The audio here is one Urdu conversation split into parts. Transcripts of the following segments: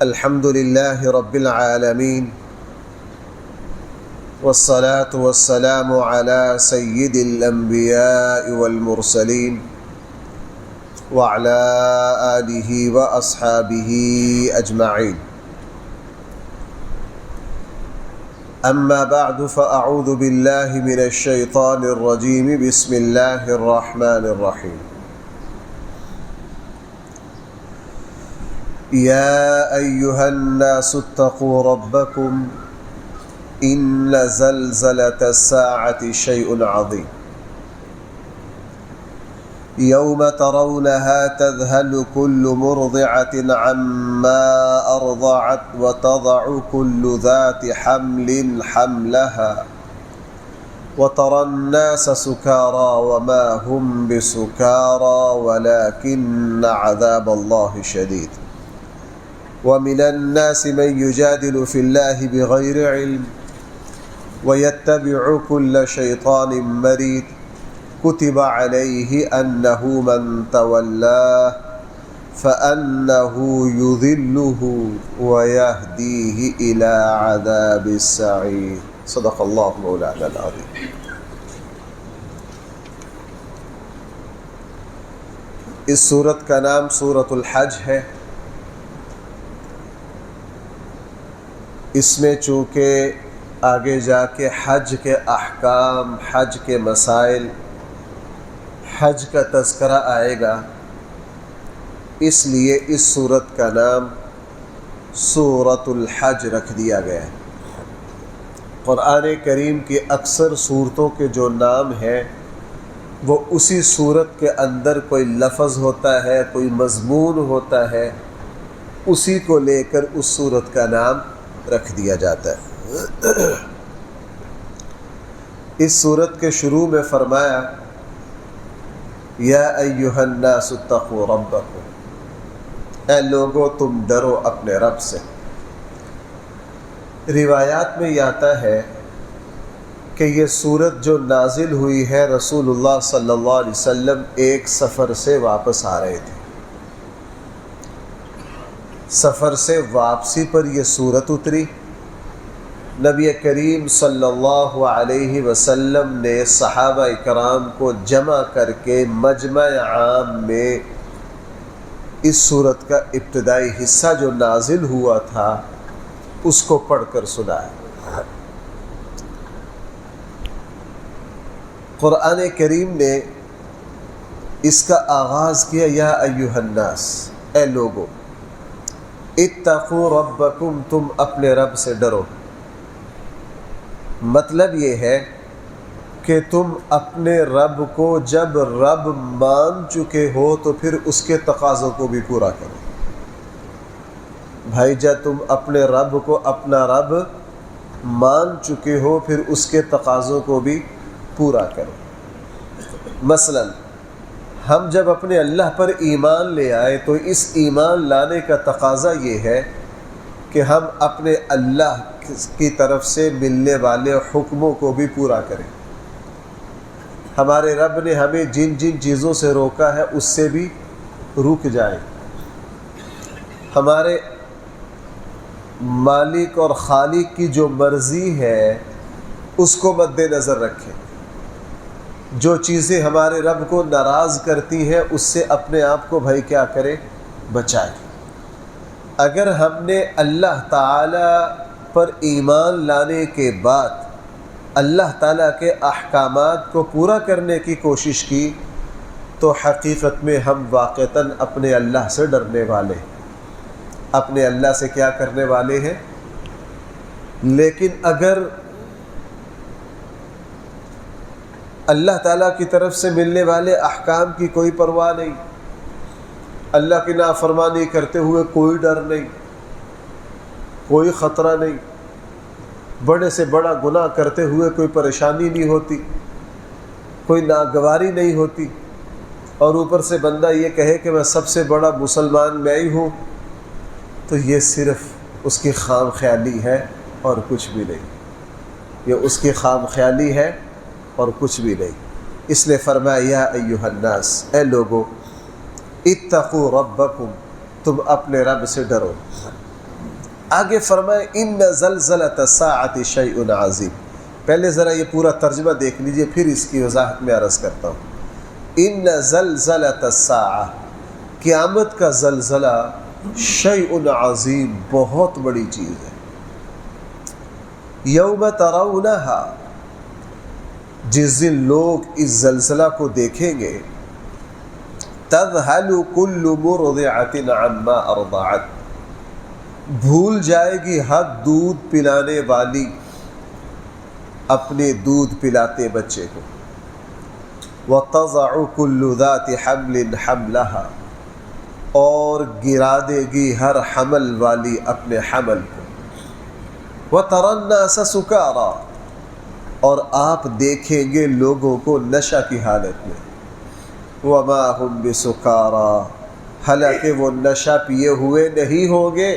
الحمد لله رب العالمين والصلاة والسلام على سيد الأنبياء والمرسلين وعلى آله وأصحابه أجمعين. أما بعد فأعوذ بالله من الشيطان الرجيم. بسم الله الرحمن الرحيم. يا أيها الناس اتقوا ربكم إن زلزلة الساعة شيء عظيم يوم ترونها تذهل كل مرضعة عما أرضعت وتضع كل ذات حمل حملها وترى الناس سكارى وما هم بسكارى ولكن عذاب الله شديد ومن الناس من يجادل في الله بغير علم ويتبع كل شيطان مريد كتب عليه أنه من تولاه فأنه يذله ويهديه إلى عذاب السعير. صدق الله مولانا العظيم. اس سورت کا نام سورۃ الحج ہے. اس میں چونکہ آگے جا کے حج کے احکام، حج کے مسائل، حج کا تذکرہ آئے گا، اس لیے اس سورت کا نام سورۃ الحج رکھ دیا گیا ہے. قرآن کریم کی اکثر صورتوں کے جو نام ہیں وہ اسی صورت کے اندر کوئی لفظ ہوتا ہے، کوئی مضمون ہوتا ہے، اسی کو لے کر اس صورت کا نام رکھ دیا جاتا ہے. اس صورت کے شروع میں فرمایا یا ایھا الناس اتقوا ربکم، اے لوگو تم ڈرو اپنے رب سے. روایات میں یہ آتا ہے کہ یہ صورت جو نازل ہوئی ہے رسول اللہ صلی اللہ علیہ وسلم ایک سفر سے واپس آ رہے تھے. سفر سے واپسی پر یہ صورت اتری. نبی کریم صلی اللہ علیہ وسلم نے صحابہ کرام کو جمع کر کے مجمع عام میں اس صورت کا ابتدائی حصہ جو نازل ہوا تھا اس کو پڑھ کر سنایا. قرآن کریم نے اس کا آغاز کیا یا ایھا الناس، اے لوگو، اتقوا ربکم، تم اپنے رب سے ڈرو. مطلب یہ ہے کہ تم اپنے رب کو جب رب مان چکے ہو تو پھر اس کے تقاضوں کو بھی پورا کرو. بھائی جب تم اپنے رب کو اپنا رب مان چکے ہو پھر اس کے تقاضوں کو بھی پورا کرو. مثلا ہم جب اپنے اللہ پر ایمان لے آئے تو اس ایمان لانے کا تقاضا یہ ہے کہ ہم اپنے اللہ کی طرف سے ملنے والے حکموں کو بھی پورا کریں. ہمارے رب نے ہمیں جن جن چیزوں سے روکا ہے اس سے بھی رک جائیں. ہمارے مالک اور خالق کی جو مرضی ہے اس کو مد نظر رکھیں. جو چیزیں ہمارے رب کو ناراض کرتی ہیں اس سے اپنے آپ کو بھائی کیا کریں، بچائیں. اگر ہم نے اللہ تعالی پر ایمان لانے کے بعد اللہ تعالیٰ کے احکامات کو پورا کرنے کی کوشش کی تو حقیقت میں ہم واقعتاً اپنے اللہ سے ڈرنے والے، اپنے اللہ سے کیا کرنے والے ہیں. لیکن اگر اللہ تعالیٰ کی طرف سے ملنے والے احکام کی کوئی پرواہ نہیں، اللہ کی نافرمانی کرتے ہوئے کوئی ڈر نہیں، کوئی خطرہ نہیں، بڑے سے بڑا گناہ کرتے ہوئے کوئی پریشانی نہیں ہوتی، کوئی ناگواری نہیں ہوتی، اور اوپر سے بندہ یہ کہے کہ میں سب سے بڑا مسلمان میں ہی ہوں، تو یہ صرف اس کی خام خیالی ہے اور کچھ بھی نہیں. یہ اس کی خام خیالی ہے اور کچھ بھی نہیں. اس نے فرمایا یا ایھا الناس، اے لوگو، اتقوا ربکم، تم اپنے رب سے ڈرو. آگے فرمائے ان زلزلۃ الساعۃ شیء عظیم. پہلے ذرا یہ پورا ترجمہ دیکھ لیجئے، پھر اس کی وضاحت میں عرض کرتا ہوں. ان زلزلۃ الساعہ، قیامت کا زلزلہ، شیء عظیم، بہت بڑی چیز ہے. یوم ترونہا، جس دن لوگ اس زلزلہ کو دیکھیں گے، تذہل کل مرضعۃ عما ارضعت، بھول جائے گی ہر دودھ پلانے والی اپنے دودھ پلاتے بچے کو. وَتَضَعُ كُلُّ ذَاتِ حَمْلٍ حَمْلَهَا، اور گرا دے گی ہر حمل والی اپنے حمل کو. وَتَرَى النَّاسَ سُكَارَى، اور آپ دیکھیں گے لوگوں کو نشہ کی حالت میں. وَمَا هُمْ بِسُكَارَى، حالانکہ وہ نشہ پیے ہوئے نہیں ہوں گے.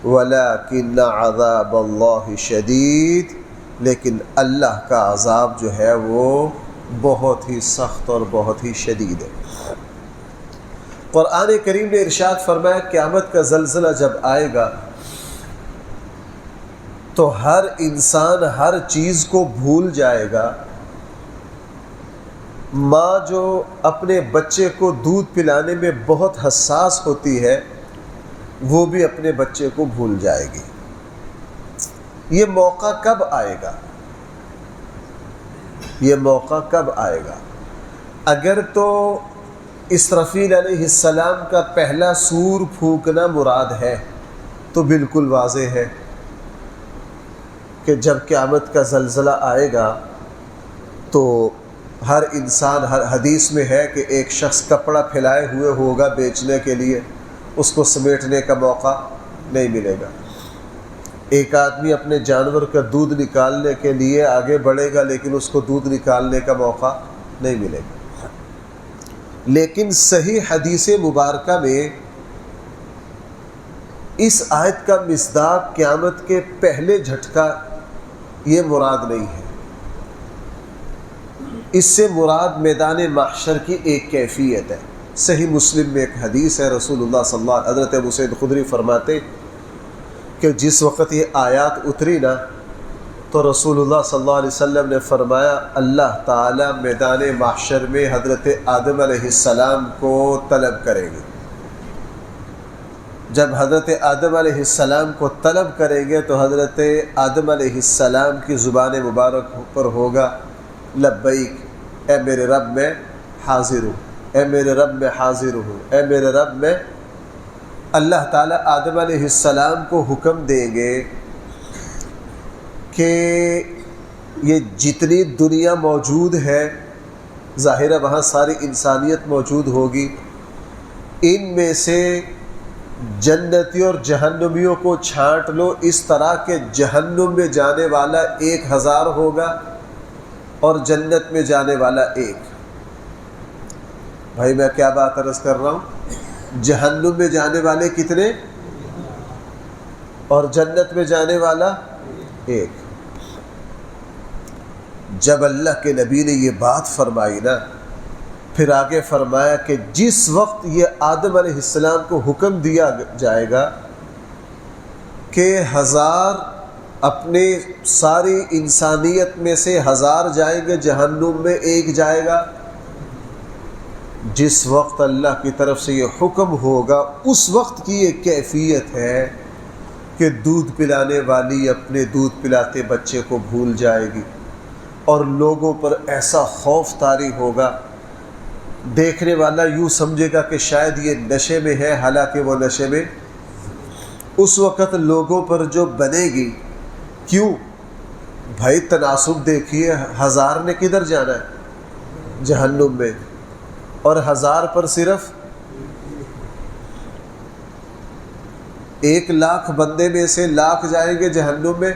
وَلَكِنَّ عَذَابَ اللَّهِ شَدِيدٌ، لیکن اللہ کا عذاب جو ہے وہ بہت ہی سخت اور بہت ہی شدید ہے. قرآن کریم نے ارشاد فرمایا قیامت کا زلزلہ جب آئے گا تو ہر انسان ہر چیز کو بھول جائے گا. ماں جو اپنے بچے کو دودھ پلانے میں بہت حساس ہوتی ہے، وہ بھی اپنے بچے کو بھول جائے گی. یہ موقع کب آئے گا؟ یہ موقع کب آئے گا؟ اگر تو اسرافیل علیہ السلام کا پہلا سور پھونکنا مراد ہے تو بالکل واضح ہے کہ جب قیامت کا زلزلہ آئے گا تو ہر انسان، ہر حدیث میں ہے کہ ایک شخص کپڑا پھیلائے ہوئے ہوگا بیچنے کے لیے، اس کو سمیٹنے کا موقع نہیں ملے گا. ایک آدمی اپنے جانور کا دودھ نکالنے کے لیے آگے بڑھے گا لیکن اس کو دودھ نکالنے کا موقع نہیں ملے گا. لیکن صحیح حدیث مبارکہ میں اس آیت کا مصداق قیامت کے پہلے جھٹکا یہ مراد نہیں ہے. اس سے مراد میدان محشر کی ایک کیفیت ہے. صحیح مسلم میں ایک حدیث ہے، رسول اللہ صلی اللہ علیہ وسلم، حضرت ابو سعید خدری فرماتے کہ جس وقت یہ آیات اتری نا تو رسول اللہ صلی اللہ علیہ وسلم نے فرمایا اللہ تعالیٰ میدان محشر میں حضرت آدم علیہ السلام کو طلب کریں گے. جب حضرت آدم علیہ السلام کو طلب کریں گے تو حضرت آدم علیہ السلام کی زبان مبارک پر ہوگا لبیک، اے میرے رب میں حاضر ہوں، اے میرے رب میں حاضر ہوں، اے میرے رب میں. اللہ تعالیٰ آدم علیہ السلام کو حکم دیں گے کہ یہ جتنی دنیا موجود ہے، ظاہر ہے وہاں ساری انسانیت موجود ہوگی، ان میں سے جنتی اور جہنمیوں کو چھانٹ لو اس طرح کہ جہنم میں جانے والا 1000 ہوگا اور جنت میں جانے والا 1. بھائی میں کیا بات عرض کر رہا ہوں؟ جہنم میں جانے والے کتنے اور جنت میں جانے والا 1. جب اللہ کے نبی نے یہ بات فرمائی نا، پھر آگے فرمایا کہ جس وقت یہ آدم علیہ السلام کو حکم دیا جائے گا کہ 1000 اپنے ساری انسانیت میں سے 1000 جائیں گے جہنم میں، 1 جائے گا. جس وقت اللہ کی طرف سے یہ حکم ہوگا اس وقت کی یہ کیفیت ہے کہ دودھ پلانے والی اپنے دودھ پلاتے بچے کو بھول جائے گی اور لوگوں پر ایسا خوف طاری ہوگا، دیکھنے والا یوں سمجھے گا کہ شاید یہ نشے میں ہے، حالانکہ وہ نشے میں. اس وقت لوگوں پر جو بنے گی، کیوں بھائی تناسب دیکھیے، 1000 نے کدھر جانا ہے؟ جہنم میں. اور 1000 پر صرف 1,00,000 بندے میں سے 1,00,000 جائیں گے جہنم میں،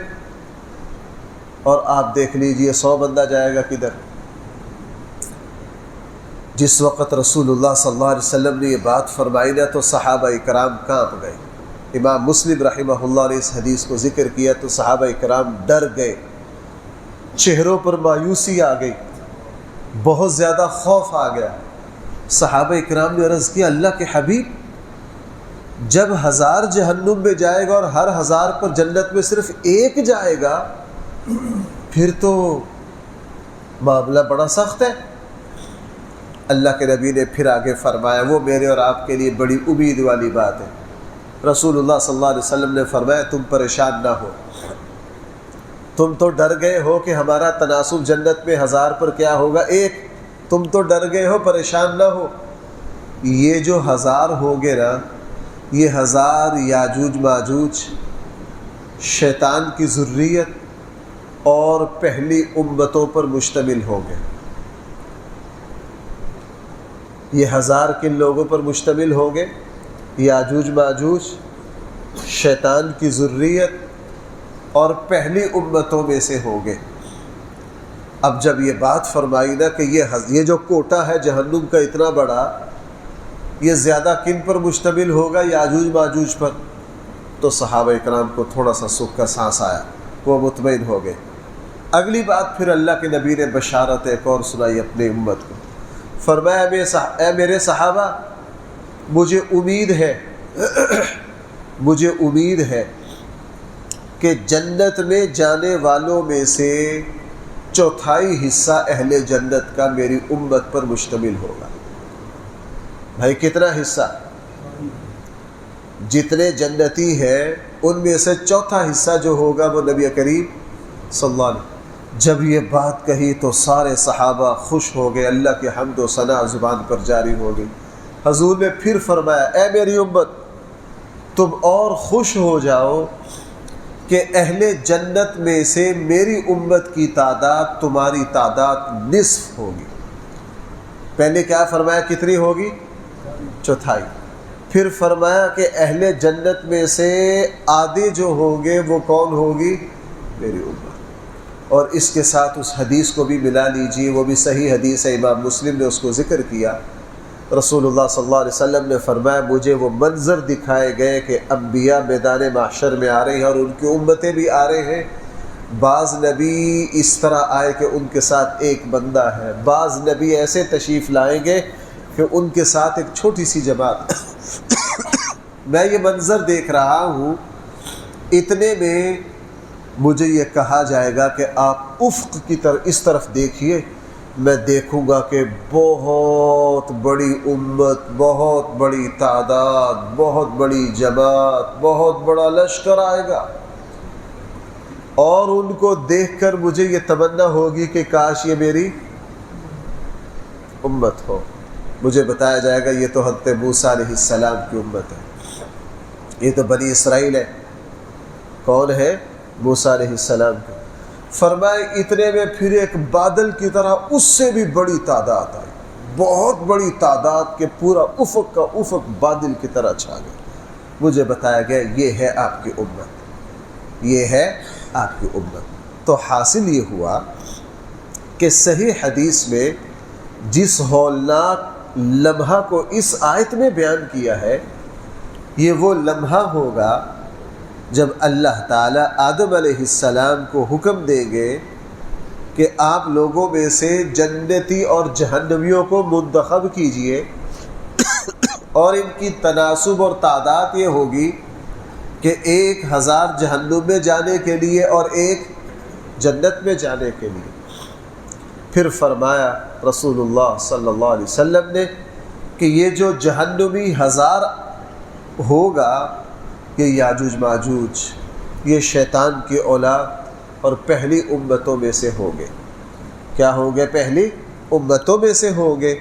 اور آپ دیکھ لیجئے 100 بندہ جائے گا کدھر. جس وقت رسول اللہ صلی اللہ علیہ وسلم نے یہ بات فرمائی نا تو صحابہ کرام کانپ گئے. امام مسلم رحمہ اللہ نے اس حدیث کو ذکر کیا تو صحابہ کرام ڈر گئے، چہروں پر مایوسی آ گئی، بہت زیادہ خوف آ گیا. صحابہ کرام نے عرض کیا اللہ کے حبیب جب 1000 جہنم میں جائے گا اور ہر 1000 پر جنت میں صرف ایک جائے گا، پھر تو معاملہ بڑا سخت ہے۔ اللہ کے نبی نے پھر آگے فرمایا، وہ میرے اور آپ کے لیے بڑی امید والی بات ہے۔ رسول اللہ صلی اللہ علیہ وسلم نے فرمایا، تم پریشان نہ ہو، تم تو ڈر گئے ہو کہ ہمارا تناسب جنت میں 1000 پر کیا ہوگا، ایک۔ تم تو ڈر گئے ہو، پریشان نہ ہو۔ یہ جو 1000 ہوگے نا، یہ 1000 یاجوج ماجوج شیطان کی ذریت اور پہلی امتوں پر مشتمل ہوں گے۔ یہ 1000 کن لوگوں پر مشتمل ہوں گے؟ یاجوج ماجوج شیطان کی ذریت اور پہلی امتوں میں سے ہوں گے۔ اب جب یہ بات فرمائی نا کہ یہ جو کوٹا ہے جہنم کا اتنا بڑا، یہ زیادہ کن پر مشتمل ہوگا؟ یاجوج ماجوج پر۔ تو صحابہ اکرام کو تھوڑا سا سکھ کا سانس آیا، وہ مطمئن ہو گئے۔ اگلی بات پھر اللہ کے نبی نے بشارت ایک اور سنائی اپنی امت کو۔ فرمایا، اے میرے صحابہ، مجھے امید ہے کہ جنت میں جانے والوں میں سے 1/4 حصہ اہل جنت کا میری امت پر مشتمل ہوگا۔ بھائی کتنا حصہ؟ جتنے جنتی ہیں ان میں سے 1/4 حصہ جو ہوگا وہ نبی کریم صلی اللہ علیہ وسلم۔ جب یہ بات کہی تو سارے صحابہ خوش ہو گئے، اللہ کی حمد و ثنا زبان پر جاری ہو گئی۔ حضور نے پھر فرمایا، اے میری امت، تم اور خوش ہو جاؤ کہ اہل جنت میں سے میری امت کی تعداد تمہاری تعداد نصف ہوگی۔ پہلے کیا فرمایا، کتنی ہوگی؟ 1/4۔ پھر فرمایا کہ اہل جنت میں سے آدھے جو ہوں گے وہ کون ہوگی؟ میری امت۔ اور اس کے ساتھ اس حدیث کو بھی ملا لیجیے، وہ بھی صحیح حدیث ہے، امام مسلم نے اس کو ذکر کیا۔ رسول اللہ صلی اللہ علیہ وسلم نے فرمایا، مجھے وہ منظر دکھائے گئے کہ انبیاء میدان محشر میں آ رہے ہیں اور ان کی امتیں بھی آ رہے ہیں۔ بعض نبی اس طرح آئے کہ ان کے ساتھ ایک بندہ ہے، بعض نبی ایسے تشریف لائیں گے کہ ان کے ساتھ ایک چھوٹی سی جماعت۔ میں یہ منظر دیکھ رہا ہوں، اتنے میں مجھے یہ کہا جائے گا کہ آپ افق کی طرف اس طرف دیکھیے، میں دیکھوں گا کہ بہت بڑی امت، بہت بڑی تعداد، بہت بڑی جماعت، بہت بڑا لشکر آئے گا، اور ان کو دیکھ کر مجھے یہ تمنا ہوگی کہ کاش یہ میری امت ہو۔ مجھے بتایا جائے گا یہ تو حضرت موسیٰ علیہ السلام کی امت ہے، یہ تو بنی اسرائیل ہے۔ کون ہے؟ موسیٰ علیہ السلام کی۔ فرمائے اتنے میں پھر ایک بادل کی طرح اس سے بھی بڑی تعداد آئی، بہت بڑی تعداد کے پورا افق کا افق بادل کی طرح چھا گیا۔ مجھے بتایا گیا یہ ہے آپ کی امت، یہ ہے آپ کی امت۔ تو حاصل یہ ہوا کہ صحیح حدیث میں جس ہولناک لمحہ کو اس آیت میں بیان کیا ہے، یہ وہ لمحہ ہوگا جب اللہ تعالیٰ آدم علیہ السلام کو حکم دیں گے کہ آپ لوگوں میں سے جنتی اور جہنمیوں کو منتخب کیجئے، اور ان کی تناسب اور تعداد یہ ہوگی کہ 1000 جہنم میں جانے کے لیے اور ایک جنت میں جانے کے لیے۔ پھر فرمایا رسول اللہ صلی اللہ علیہ وسلم نے کہ یہ جو جہنمی 1000 ہوگا، یہ یاجوج ماجوج، یہ شیطان کی اولاد اور پہلی امتوں میں سے ہوں گے۔ کیا ہوں گے؟ پہلی امتوں میں سے ہوں گے۔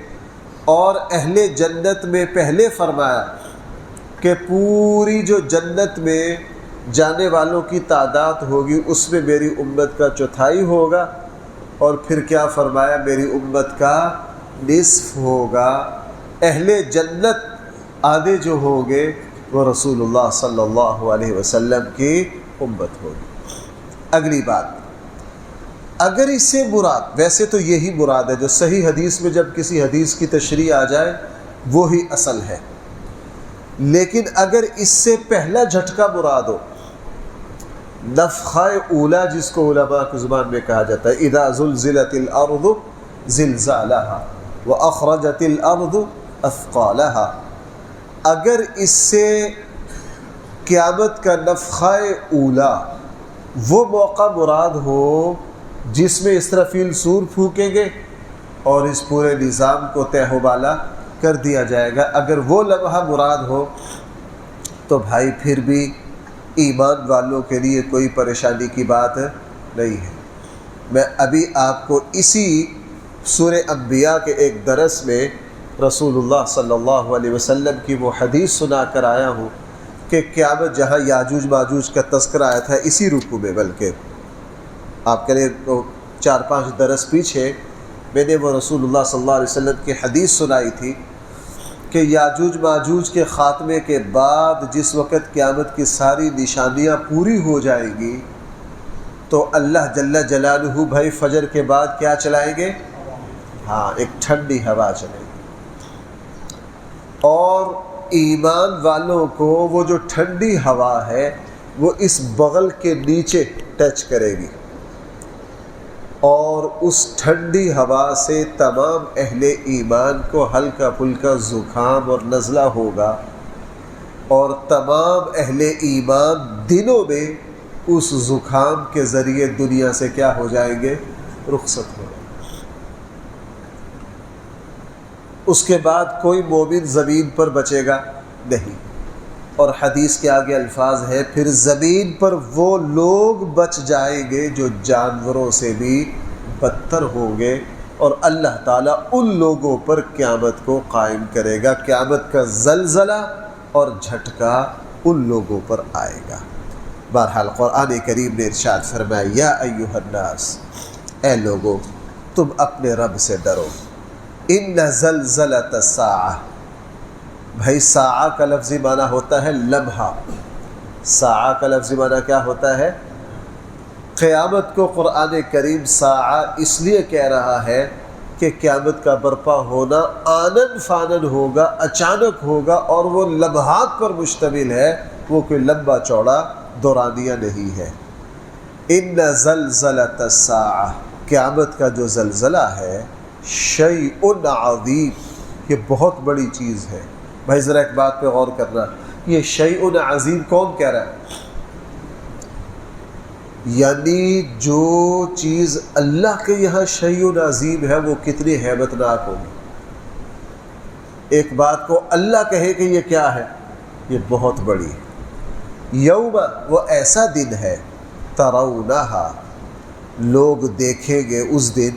اور اہل جنت میں پہلے فرمایا کہ پوری جو جنت میں جانے والوں کی تعداد ہوگی اس میں میری امت کا 1/4 ہوگا، اور پھر کیا فرمایا؟ میری امت کا نصف ہوگا۔ اہل جنت آدھے جو ہوں گے وہ رسول اللہ صلی اللہ علیہ وسلم کی امت ہوگی۔ اگلی بات، اگر اس سے مراد، ویسے تو یہی مراد ہے جو صحیح حدیث میں جب کسی حدیث کی تشریح آ جائے وہی اصل ہے، لیکن اگر اس سے پہلا جھٹکا مراد ہو، نفخہ اولا جس کو علماء کی زبان میں کہا جاتا ہے، اذا زلزلت الارض زلزالها واخرجت الارض اثقالها، اگر اس سے قیامت کا نفخہ اولا وہ موقع مراد ہو جس میں اسرافیل سور پھونکیں گے اور اس پورے نظام کو تہ و بالا کر دیا جائے گا۔ اگر وہ لمحہ مراد ہو تو بھائی پھر بھی ایمان والوں کے لیے کوئی پریشانی کی بات نہیں ہے۔ میں ابھی آپ کو اسی سورہ انبیاء کے ایک درس میں رسول اللہ صلی اللہ علیہ وسلم کی وہ حدیث سنا کر آیا ہوں کہ قیامت جہاں یاجوج ماجوج کا تذکرہ آیا تھا اسی رکوع میں، بلکہ آپ کے لیے 4-5 درس پیچھے میں نے وہ رسول اللہ صلی اللہ علیہ وسلم کی حدیث سنائی تھی کہ یاجوج ماجوج کے خاتمے کے بعد جس وقت قیامت کی ساری نشانیاں پوری ہو جائیں گی تو اللہ جل جلالہ بھائی فجر کے بعد کیا چلائیں گے؟ ہاں، ایک ٹھنڈی ہوا چلے گی، اور ایمان والوں کو وہ جو ٹھنڈی ہوا ہے وہ اس بغل کے نیچے ٹچ کرے گی، اور اس ٹھنڈی ہوا سے تمام اہل ایمان کو ہلکا پھلکا زکام اور نزلہ ہوگا، اور تمام اہل ایمان دنوں میں اس زکام کے ذریعے دنیا سے کیا ہو جائیں گے؟ رخصت ہو۔ اس کے بعد کوئی مومن زمین پر بچے گا نہیں، اور حدیث کے آگے الفاظ ہے پھر زمین پر وہ لوگ بچ جائیں گے جو جانوروں سے بھی بدتر ہوں گے، اور اللہ تعالیٰ ان لوگوں پر قیامت کو قائم کرے گا۔ قیامت کا زلزلہ اور جھٹکا ان لوگوں پر آئے گا۔ بہرحال قرآن کریم نے ارشاد فرمایا یا ایھا الناس، اے لوگو تم اپنے رب سے ڈرو، ان زلزلۃ الساعہ، بھائی ساعہ کا لفظی معنی ہوتا ہے لمحہ، ساعہ کا لفظی معنی کیا ہوتا ہے؟ قیامت کو قرآن کریم ساعہ اس لیے کہہ رہا ہے کہ قیامت کا برپا ہونا آنن فانن ہوگا، اچانک ہوگا، اور وہ لمحات پر مشتمل ہے، وہ کوئی لمبا چوڑا دورانیہ نہیں ہے۔ ان زلزلۃ الساعہ، قیامت کا جو زلزلہ ہے، شیء عظیم، یہ بہت بڑی چیز ہے۔ بھائی ذرا ایک بات پہ غور کرنا، یہ شیء عظیم کون کہہ رہا ہے؟ یعنی جو چیز اللہ کے یہاں شیء عظیم ہے وہ کتنی ہیبت ناک ہوگی۔ ایک بات کو اللہ کہے کہ یہ کیا ہے، یہ بہت بڑی ہے۔ یوم، وہ ایسا دن ہے، ترونہا، لوگ دیکھیں گے اس دن،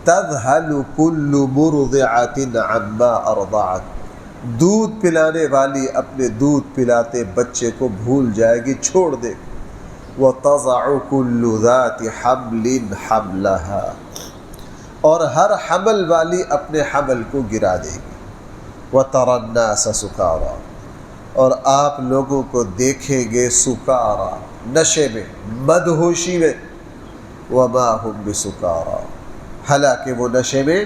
تذہل کل مرضعۃ عما ارضعت، دودھ پلانے والی اپنے دودھ پلاتے بچے کو بھول جائے گی، چھوڑ دے گی۔ وَتَضَعُ كُلُّ ذَاتِ حَمْلٍ حَمْلَهَا، اور ہر حمل والی اپنے حمل کو گرا دے گی۔ وَتَرَى النَّاسَ سُكَارَىٰ، اور آپ لوگوں کو دیکھیں گے سکارا، نشے میں، مدہوشی میں۔ وَمَا هُمْ بِسُكَارَىٰ، حالانکہ وہ نشے میں،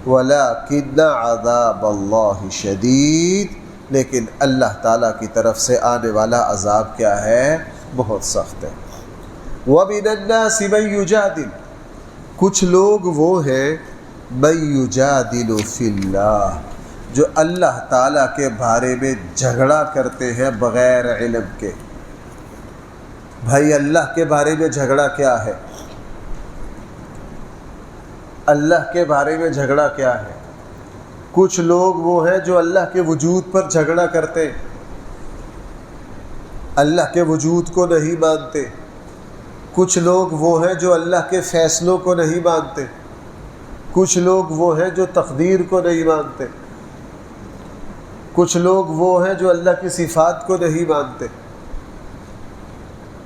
وَلَٰكِنَّ عَذَابَ اللَّهِ شَدِيدٌ، لیکن اللہ تعالیٰ کی طرف سے آنے والا عذاب کیا ہے؟ بہت سخت ہے۔ وَمِنَ النَّاسِ مَن يُجَادِلُ، کچھ لوگ وہ ہیں مَن يُجَادِلُ فِي اللَّهِ، جو اللہ تعالیٰ کے بارے میں جھگڑا کرتے ہیں بغیر علم کے۔ بھائی اللہ کے بارے میں جھگڑا کیا ہے؟ اللہ کے بارے میں جھگڑا کیا ہے؟ کچھ لوگ وہ ہیں جو اللہ کے وجود پر جھگڑا کرتے، اللہ کے وجود کو نہیں مانتے۔ کچھ لوگ وہ ہیں جو اللہ کے فیصلوں کو نہیں مانتے۔ کچھ لوگ وہ ہیں جو تقدیر کو نہیں مانتے۔ کچھ لوگ وہ ہیں جو اللہ کی صفات کو نہیں مانتے۔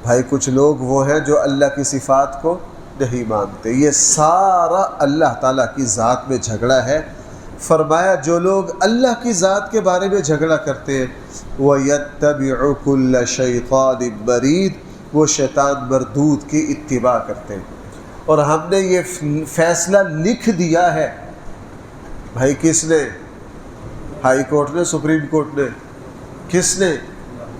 بھائی کچھ لوگ وہ ہیں جو اللہ کی صفات کو نہیں مانتے۔ یہ سارا اللہ تعالیٰ کی ذات میں جھگڑا ہے۔ فرمایا جو لوگ اللہ کی ذات کے بارے میں جھگڑا کرتے ہیں، وَيَتَّبِعُ كُلَّ شَيْطَانٍ مَرِيدٍ، وہ شیطان مردود کی اتباع کرتے ہیں۔ اور ہم نے یہ فیصلہ لکھ دیا ہے، بھائی کس نے؟ ہائی کورٹ نے، سپریم کورٹ نے، کس نے؟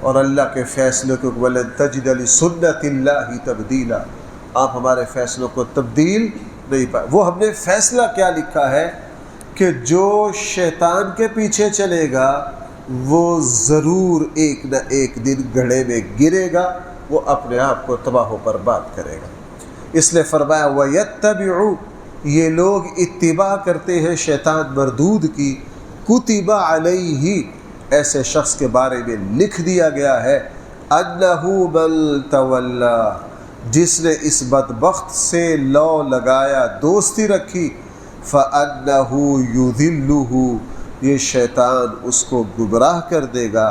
اور اللہ کے فیصلے کو وَلَن تَجِدَ لِسُنَّتِ اللَّهِ تَبْدِيلًا، آپ ہمارے فیصلوں کو تبدیل نہیں پائے۔ وہ ہم نے فیصلہ کیا لکھا ہے کہ جو شیطان کے پیچھے چلے گا وہ ضرور ایک نہ ایک دن گڑھے میں گرے گا، وہ اپنے آپ کو تباہ و برباد کرے گا۔ اس لیے فرمایا وَيَتَّبِعُ، یہ لوگ اتباع کرتے ہیں شیطان مردود کی، کتب علیہ، ایسے شخص کے بارے میں لکھ دیا گیا ہے، انہ من تولا، جس نے اس بدبخت سے لو لگایا، دوستی رکھی، فَأَنَّهُ يُذِلُّهُ، یہ شیطان اس کو گمراہ کر دے گا،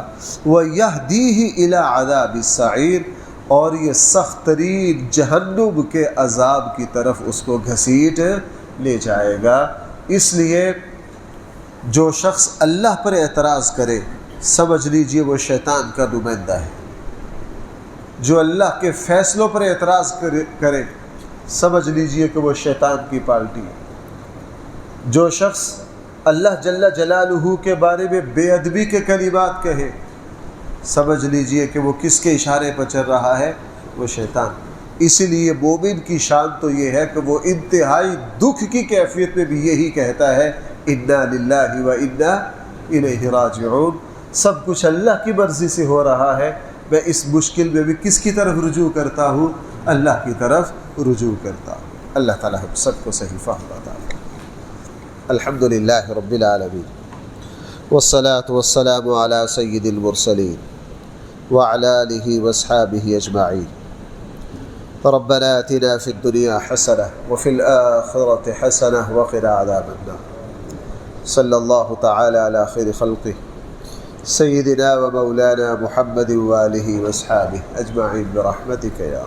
وَيَهْدِيهِ إِلَىٰ عَذَابِ السَّعِيرِ، اور یہ سخت ترین جہنم کے عذاب کی طرف اس کو گھسیٹ لے جائے گا۔ اس لیے جو شخص اللہ پر اعتراض کرے سمجھ لیجئے وہ شیطان کا نمائندہ ہے، جو اللہ کے فیصلوں پر اعتراض کرے سمجھ لیجئے کہ وہ شیطان کی پارٹی ہے، جو شخص اللہ جل جلالہ کے بارے میں بے ادبی کے کلمات کہے سمجھ لیجئے کہ وہ کس کے اشارے پر چل رہا ہے، وہ شیطان۔ اسی لیے مومن کی شان تو یہ ہے کہ وہ انتہائی دکھ کی کیفیت میں بھی یہی کہتا ہے انا للہ و انا الیہ راجعون، سب کچھ اللہ کی مرضی سے ہو رہا ہے، میں اس مشکل میں بھی کس کی طرف رجوع کرتا ہوں؟ اللہ کی طرف رجوع کرتا ہوں۔ اللہ تعالی ہم سب کو صحیح فہم عطا فرمائے۔ الحمدللہ رب العالمین، والصلاة والسلام علی سید المرسلین وعلی آلہ واصحابہ اجمعین۔ ربنا آتنا فی الدنیا حسنہ وفی الآخرۃ حسنہ وقنا عذاب النار۔ صلی اللہ تعالی علی خیر خلقہ سیدنا و مولانا محمد وآلہ واصحابہ اجمعین برحمتک یا